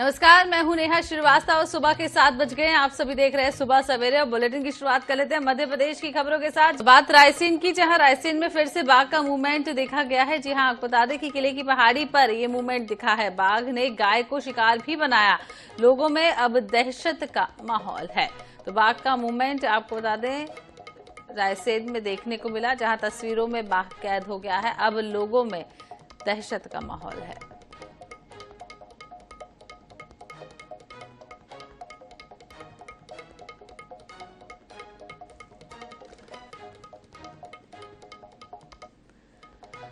नमस्कार, मैं हूं नेहा श्रीवास्तव। सुबह के 7 बज गए हैं। आप सभी देख रहे हैं सुबह सवेरे और बुलेटिन की शुरुआत कर लेते हैं मध्य प्रदेश की खबरों के साथ। बात रायसेन की, जहां रायसेन में फिर से बाघ का मूवमेंट देखा गया है। जी हां, आपको बता दें कि किले की पहाड़ी पर ये मूवमेंट दिखा है। बाघ ने गाय को शिकार भी बनाया। लोगों में अब दहशत का माहौल है। तो बाघ का मूवमेंट आपको बता दें रायसेन में देखने को मिला, जहां तस्वीरों में बाघ कैद हो गया है। अब लोगों में दहशत का माहौल है।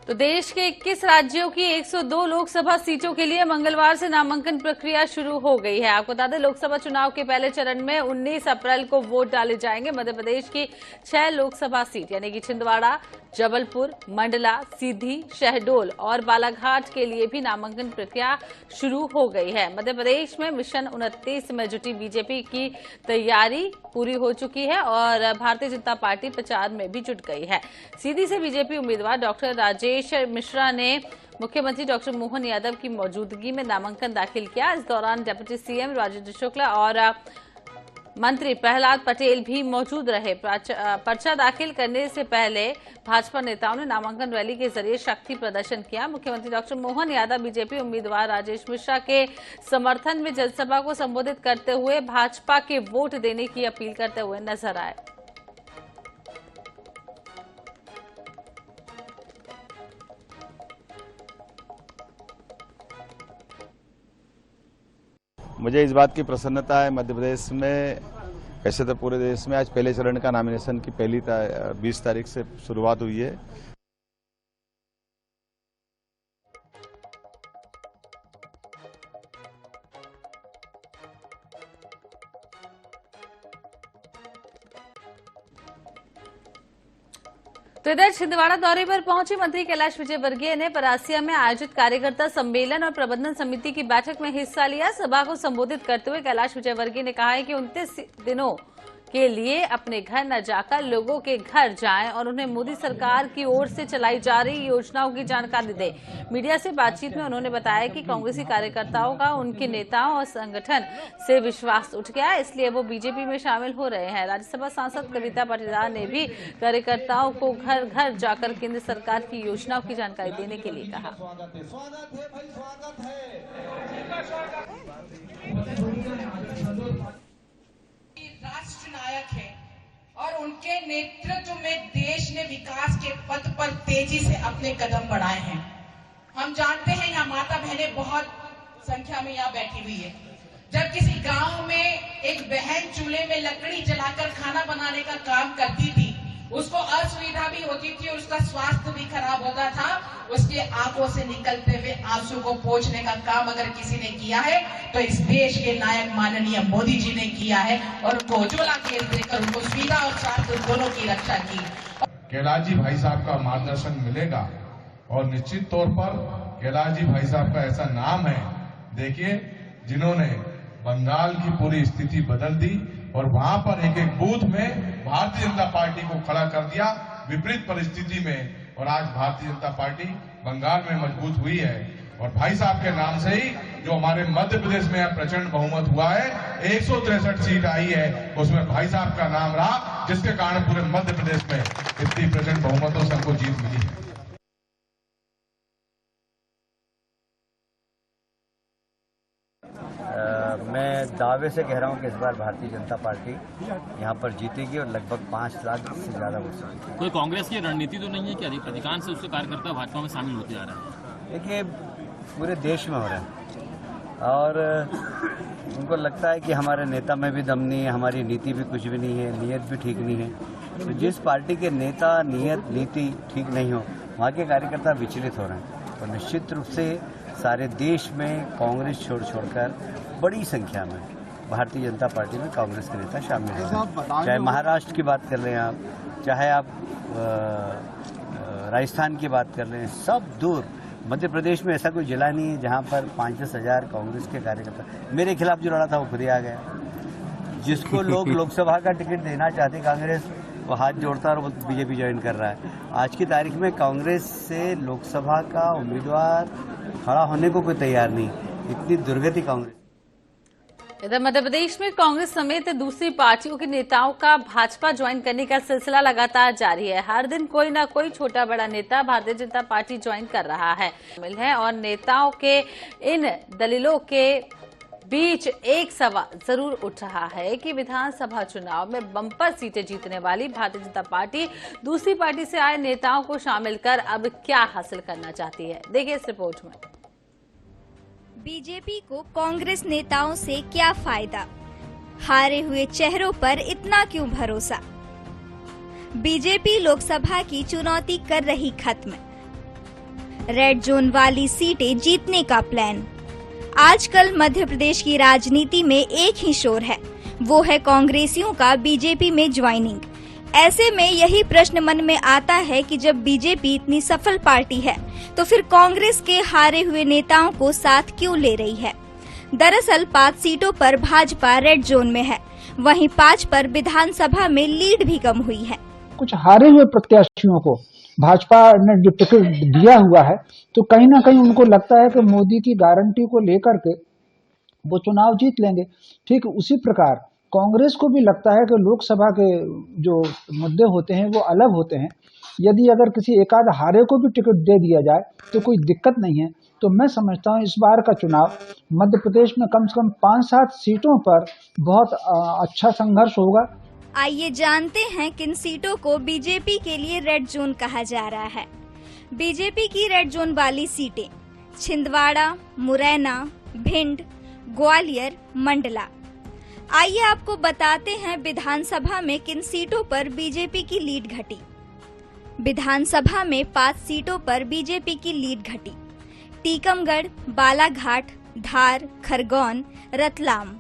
तो देश के 21 राज्यों की 102 लोकसभा सीटों के लिए मंगलवार से नामांकन प्रक्रिया शुरू हो गई है। आपको बता दें लोकसभा चुनाव के पहले चरण में 19 अप्रैल को वोट डाले जाएंगे। मध्य प्रदेश की 6 लोकसभा सीट यानी कि छिंदवाड़ा, जबलपुर, मंडला, सीधी, शहडोल और बालाघाट के लिए भी नामांकन प्रक्रिया शुरू हो गई है। मध्य प्रदेश में मिशन 29 में जुटी बीजेपी की तैयारी पूरी हो चुकी है और भारतीय जनता पार्टी प्रचार में भी जुट गई है। सीधी से बीजेपी उम्मीदवार डॉक्टर राजेश मिश्रा ने मुख्यमंत्री डॉक्टर मोहन यादव की मौजूदगी में नामांकन दाखिल किया। इस दौरान डिप्टी सीएम राजेंद्र शुक्ला और मंत्री प्रहलाद पटेल भी मौजूद रहे। पर्चा दाखिल करने से पहले भाजपा नेताओं ने नामांकन रैली के जरिए शक्ति प्रदर्शन किया। मुख्यमंत्री डॉक्टर मोहन यादव बीजेपी उम्मीदवार राजेश मिश्रा के समर्थन में जनसभा को संबोधित करते हुए भाजपा के वोट देने की अपील करते हुए नजर आए। मुझे इस बात की प्रसन्नता है मध्य प्रदेश में, वैसे तो पूरे देश में आज पहले चरण का नॉमिनेशन की 20 तारीख से शुरुआत हुई है। तो इधर छिंदवाड़ा दौरे पर पहुंचे मंत्री कैलाश विजयवर्गीय ने परासिया में आयोजित कार्यकर्ता सम्मेलन और प्रबंधन समिति की बैठक में हिस्सा लिया। सभा को संबोधित करते हुए कैलाश विजयवर्गीय ने कहा है कि 29 दिनों के लिए अपने घर न जाकर लोगों के घर जाएं और उन्हें मोदी सरकार की ओर से चलाई जा रही योजनाओं की जानकारी दें। मीडिया से बातचीत में उन्होंने बताया कि कांग्रेसी कार्यकर्ताओं का उनके नेताओं और संगठन से विश्वास उठ गया, इसलिए वो बीजेपी में शामिल हो रहे हैं। राज्यसभा सांसद कविता पाटीदार ने भी कार्यकर्ताओं को घर घर जाकर केंद्र सरकार की योजनाओं की जानकारी देने के लिए कहा। राष्ट्र नायक है और उनके नेतृत्व में देश ने विकास के पथ पर तेजी से अपने कदम बढ़ाए हैं। हम जानते हैं यहाँ माता बहनें बहुत संख्या में यहाँ बैठी हुई है। जब किसी गांव में एक बहन चूल्हे में लकड़ी जलाकर खाना बनाने का काम करती थी, उसको असुविधा भी होती थी, उसका स्वास्थ्य भी खराब होता था। उसके आंखों से निकलते हुए आंसू को पोंछने का काम अगर किसी ने किया है तो इस देश के नायक माननीय मोदी जी ने किया है और उनको उज्ज्वला गैस देकर उनको सुविधा और स्वास्थ्य दोनों की रक्षा की। कैलाश जी भाई साहब का मार्गदर्शन मिलेगा और निश्चित तौर पर कैलाश जी भाई साहब का ऐसा नाम है, देखिए, जिन्होंने बंगाल की पूरी स्थिति बदल दी और वहां पर एक एक बूथ में भारतीय जनता पार्टी को खड़ा कर दिया विपरीत परिस्थिति में, और आज भारतीय जनता पार्टी बंगाल में मजबूत हुई है। और भाई साहब के नाम से ही जो हमारे मध्य प्रदेश में प्रचंड बहुमत हुआ है, 163 सीट आई है, उसमें भाई साहब का नाम रहा, जिसके कारण पूरे मध्य प्रदेश में इतनी प्रचंड बहुमतों से हमको जीत मिली है। मैं दावे से कह रहा हूं कि इस बार भारतीय जनता पार्टी यहां पर जीतेगी और लगभग 5 लाख से ज्यादा वोट से। कोई कांग्रेस की रणनीति तो नहीं है कि अधिकांश से उसके कार्यकर्ता भाजपा में शामिल होते जा रहे हैं? देखिए, पूरे देश में हो रहा है और उनको लगता है कि हमारे नेता में भी दम नहीं है, हमारी नीति भी कुछ भी नहीं है, नीयत भी ठीक नहीं है। तो जिस पार्टी के नेता नीयत नीति ठीक नहीं हो, वहाँ के कार्यकर्ता विचलित हो रहे हैं। तो निश्चित रूप से सारे देश में कांग्रेस छोड़कर बड़ी संख्या में भारतीय जनता पार्टी में कांग्रेस के नेता शामिल हैं। चाहे महाराष्ट्र की बात कर लें आप, चाहे आप राजस्थान की बात कर लें, सब दूर। मध्य प्रदेश में ऐसा कोई जिला नहीं है जहां पर 5-10 हजार कांग्रेस के कार्यकर्ता। मेरे खिलाफ जो लड़ा था वो खुद ही आ गया। जिसको लोग लोकसभा का टिकट देना चाहते कांग्रेस, वो हाथ जोड़ता और वो बीजेपी ज्वाइन कर रहा है। आज की तारीख में कांग्रेस से लोकसभा का उम्मीदवार खड़ा होने को कोई तैयार नहीं। इतनी दुर्गति कांग्रेस। इधर मध्य प्रदेश में कांग्रेस समेत दूसरी पार्टियों के नेताओं का भाजपा ज्वाइन करने का सिलसिला लगातार जारी है। हर दिन कोई ना कोई छोटा बड़ा नेता भारतीय जनता पार्टी ज्वाइन कर रहा है और नेताओं के इन दलीलों के बीच एक सवाल जरूर उठ रहा है कि विधानसभा चुनाव में बम्पर सीटें जीतने वाली भारतीय जनता पार्टी दूसरी पार्टी से आए नेताओं को शामिल कर अब क्या हासिल करना चाहती है। देखिए इस रिपोर्ट में। बीजेपी को कांग्रेस नेताओं से क्या फायदा, हारे हुए चेहरों पर इतना क्यों भरोसा। बीजेपी लोकसभा की चुनौती कर रही खत्म, रेड जोन वाली सीटें जीतने का प्लान। आजकल मध्य प्रदेश की राजनीति में एक ही शोर है, वो है कांग्रेसियों का बीजेपी में ज्वाइनिंग। ऐसे में यही प्रश्न मन में आता है कि जब बीजेपी इतनी सफल पार्टी है तो फिर कांग्रेस के हारे हुए नेताओं को साथ क्यों ले रही है। दरअसल 5 सीटों पर भाजपा रेड जोन में है, वहीं 5 पर विधानसभा में लीड भी कम हुई है। कुछ हारे हुए प्रत्याशियों को भाजपा ने जो टिकट दिया हुआ है तो कहीं ना कहीं उनको लगता है कि मोदी की गारंटी को लेकर के वो चुनाव जीत लेंगे। ठीक उसी प्रकार कांग्रेस को भी लगता है कि लोकसभा के जो मुद्दे होते हैं वो अलग होते हैं। यदि अगर किसी एकाध हारे को भी टिकट दे दिया जाए तो कोई दिक्कत नहीं है। तो मैं समझता हूँ इस बार का चुनाव मध्य प्रदेश में कम से कम 5-7 सीटों पर बहुत अच्छा संघर्ष होगा। आइए जानते हैं किन सीटों को बीजेपी के लिए रेड जोन कहा जा रहा है। बीजेपी की रेड जोन वाली सीटें छिंदवाड़ा, मुरैना, भिंड, ग्वालियर, मंडला। आइए आपको बताते हैं विधानसभा में किन सीटों पर बीजेपी की लीड घटी। विधानसभा में 5 सीटों पर बीजेपी की लीड घटी। टीकमगढ़, बालाघाट, धार, खरगोन, रतलाम।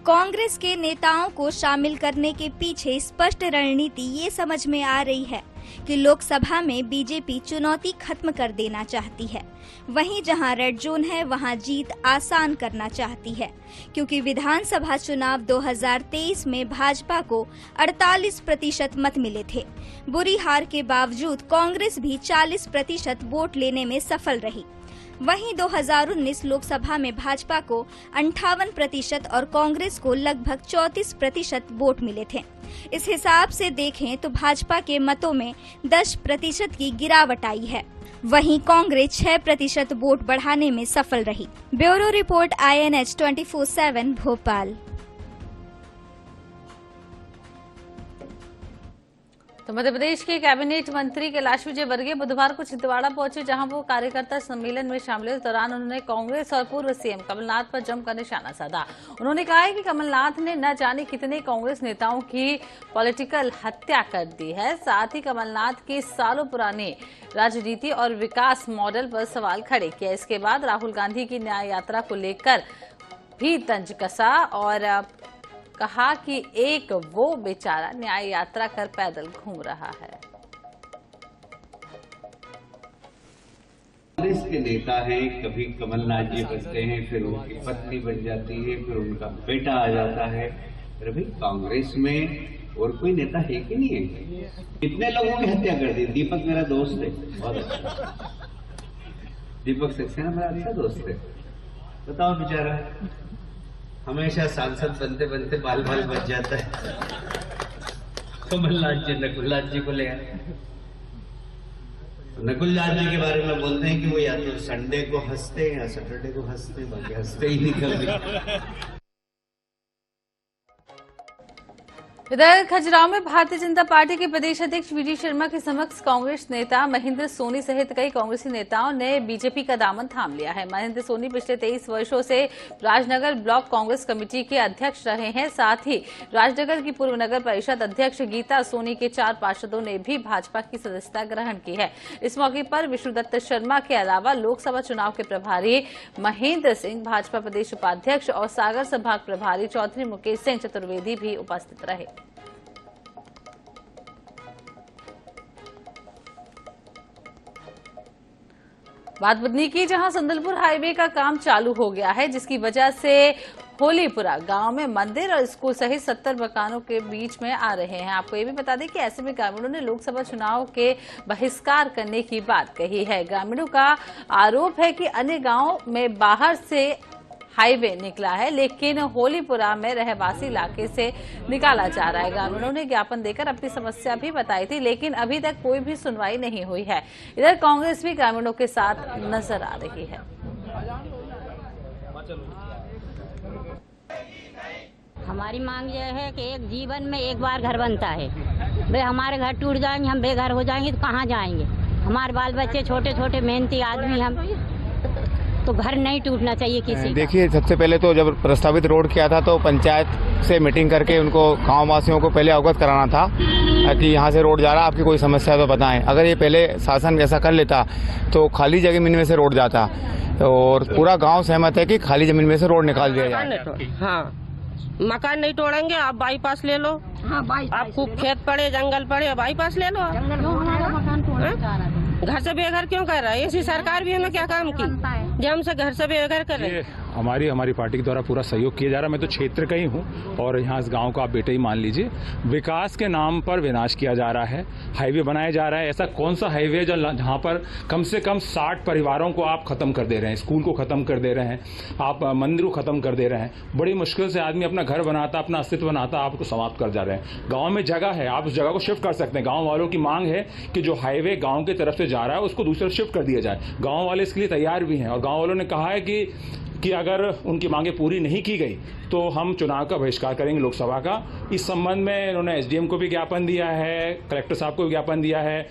कांग्रेस के नेताओं को शामिल करने के पीछे स्पष्ट रणनीति ये समझ में आ रही है कि लोकसभा में बीजेपी चुनौती खत्म कर देना चाहती है, वहीं जहां रेड जोन है वहां जीत आसान करना चाहती है, क्योंकि विधानसभा चुनाव 2023 में भाजपा को 48% मत मिले थे। बुरी हार के बावजूद कांग्रेस भी 40% वोट लेने में सफल रही। वहीं 2019 लोकसभा में भाजपा को 58% और कांग्रेस को लगभग 34% वोट मिले थे। इस हिसाब से देखें तो भाजपा के मतों में 10% की गिरावट आई है, वहीं कांग्रेस 6% वोट बढ़ाने में सफल रही। Bureau report INH 24/7 Bhopal. तो मध्य प्रदेश के कैबिनेट मंत्री कैलाश विजयवर्गीय बुधवार को छिंदवाड़ा पहुंचे, जहां वो कार्यकर्ता सम्मेलन में शामिल हुए। इस दौरान उन्होंने कांग्रेस और पूर्व सीएम कमलनाथ पर जमकर निशाना साधा। उन्होंने कहा है कि कमलनाथ ने न जाने कितने कांग्रेस नेताओं की पॉलिटिकल हत्या कर दी है। साथ ही कमलनाथ की सालों पुरानी राजनीति और विकास मॉडल पर सवाल खड़े किया। इसके बाद राहुल गांधी की न्याय यात्रा को लेकर भी तंज कसा और कहा कि एक वो बेचारा न्याय यात्रा कर पैदल घूम रहा है। कांग्रेस के नेता हैं, कभी कमलनाथ जी बनते हैं, फिर उनकी पत्नी बन जाती है, फिर उनका बेटा आ जाता है। अरे भाई कांग्रेस में और कोई नेता है कि नहीं है? कितने लोगों की हत्या कर दी। दीपक मेरा दोस्त है, बहुत अच्छा। दीपक सक्सेना मेरा अच्छा दोस्त है। बताओ बेचारा हमेशा सांसद बनते बनते बाल बच जाता है। कमलनाथ जी नकुलनाथ जी को ले आए। नकुलनाथ जी के बारे में बोलते हैं कि वो या तो संडे को हंसते हैं या सैटरडे को हंसते हैं, बाकी हंसते ही नहीं कभी। इधर खजुराहो में भारतीय जनता पार्टी के प्रदेश अध्यक्ष वीडी शर्मा के समक्ष कांग्रेस नेता महेंद्र सोनी सहित कई कांग्रेसी नेताओं ने बीजेपी का दामन थाम लिया है। महेंद्र सोनी पिछले 23 वर्षों से राजनगर ब्लॉक कांग्रेस कमेटी के अध्यक्ष रहे हैं। साथ ही राजनगर की पूर्व नगर परिषद अध्यक्ष गीता सोनी के 4 पार्षदों ने भी भाजपा की सदस्यता ग्रहण की है। इस मौके पर विष्णुदत्त शर्मा के अलावा लोकसभा चुनाव के प्रभारी महेंद्र सिंह, भाजपा प्रदेश उपाध्यक्ष और सागर संभाग प्रभारी चौधरी मुकेश सिंह चतुर्वेदी भी उपस्थित रहे। बात बुधनी की, जहां संदलपुर हाईवे का काम चालू हो गया है, जिसकी वजह से होलीपुरा गांव में मंदिर और स्कूल सहित 70 मकानों के बीच में आ रहे हैं। आपको ये भी बता दें कि ऐसे में ग्रामीणों ने लोकसभा चुनाव के बहिष्कार करने की बात कही है। ग्रामीणों का आरोप है कि अन्य गांव में बाहर से हाईवे निकला है, लेकिन होलीपुरा में रहवासी इलाके से निकाला जा रहा है। ग्रामीणों ने ज्ञापन देकर अपनी समस्या भी बताई थी, लेकिन अभी तक कोई भी सुनवाई नहीं हुई है। इधर कांग्रेस भी ग्रामीणों के साथ नजर आ रही है। हमारी मांग यह है कि एक जीवन में एक बार घर बनता है। वे हमारे घर टूट जाएंगे, हम बेघर हो जाएंगे तो कहाँ जाएंगे? हमारे बाल बच्चे छोटे छोटे मेहनती आदमी, हम तो घर नहीं टूटना चाहिए किसी का। देखिए, सबसे पहले तो जब प्रस्तावित रोड किया था तो पंचायत से मीटिंग करके उनको गाँव वासियों को पहले अवगत कराना था कि यहाँ से रोड जा रहा है, आपकी कोई समस्या है तो बताएं। अगर ये पहले शासन ऐसा कर लेता तो खाली जमीन में से रोड जाता, और पूरा गाँव सहमत है कि खाली जमीन में से रोड निकाल दिया जाए। हाँ, मकान नहीं तोड़ेंगे, आप बाईपास ले लो। हाँ, आप खूब खेत पड़े, जंगल पड़े, बाईपास ले लो। घर से बेघर क्यों कर रहा है? ऐसी सरकार भी हमें क्या काम की जो हमसे घर से बेघर कर रही है? हमारी पार्टी के द्वारा पूरा सहयोग किया जा रहा है। मैं तो क्षेत्र का ही हूँ और यहाँ इस गांव को आप बेटे ही मान लीजिए। विकास के नाम पर विनाश किया जा रहा है, हाईवे बनाया जा रहा है। ऐसा कौन सा हाईवे जहाँ पर कम से कम 60 परिवारों को आप खत्म कर दे रहे हैं, स्कूल को खत्म कर दे रहे हैं, आप मंदिर को खत्म कर दे रहे हैं। बड़ी मुश्किल से आदमी अपना घर बनाता, अपना अस्तित्व बनाता, आपको समाप्त कर जा रहे हैं। गाँव में जगह है, आप उस जगह को शिफ्ट कर सकते हैं। गाँव वालों की मांग है कि जो हाईवे गाँव की तरफ से जा रहा है उसको दूसरी तरफ शिफ्ट कर दिया जाए। गाँव वाले इसके लिए तैयार भी हैं और गाँव वालों ने कहा है कि अगर उनकी मांगें पूरी नहीं की गई तो हम चुनाव का बहिष्कार करेंगे, लोकसभा का। इस संबंध में इन्होंने एसडीएम को भी ज्ञापन दिया है, कलेक्टर साहब को भी ज्ञापन दिया है।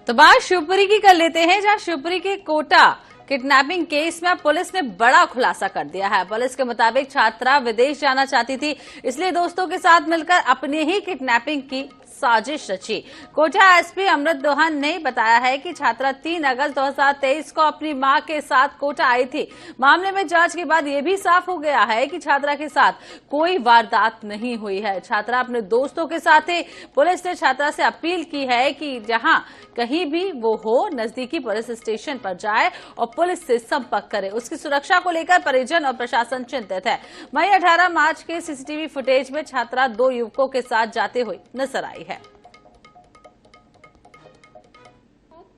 तो बात शिवपुरी की कर लेते हैं, जहां शिवपुरी के कोटा किडनैपिंग केस में पुलिस ने बड़ा खुलासा कर दिया है। पुलिस के मुताबिक छात्रा विदेश जाना चाहती थी, इसलिए दोस्तों के साथ मिलकर अपनी ही किडनैपिंग की साजिश रची। कोटा एसपी अमृत दोहन ने बताया है कि छात्रा 3 अगस्त 2023 को अपनी मां के साथ कोटा आई थी। मामले में जांच के बाद यह भी साफ हो गया है कि छात्रा के साथ कोई वारदात नहीं हुई है। छात्रा अपने दोस्तों के साथ थी। पुलिस ने छात्रा से अपील की है कि जहां कहीं भी वो हो, नजदीकी पुलिस स्टेशन पर जाए और पुलिस से संपर्क करे। उसकी सुरक्षा को लेकर परिजन और प्रशासन चिंतित है। मई 18 मार्च के सीसीटीवी फुटेज में छात्रा 2 युवकों के साथ जाते हुए नजर आई है।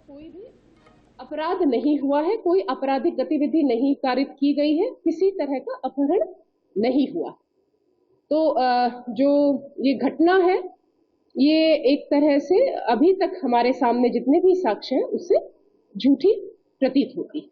कोई भी अपराध नहीं हुआ है, कोई आपराधिक गतिविधि नहीं कारित की गई है, किसी तरह का अपहरण नहीं हुआ। तो जो ये घटना है, ये एक तरह से अभी तक हमारे सामने जितने भी साक्ष्य हैं उससे झूठी प्रतीत होती है।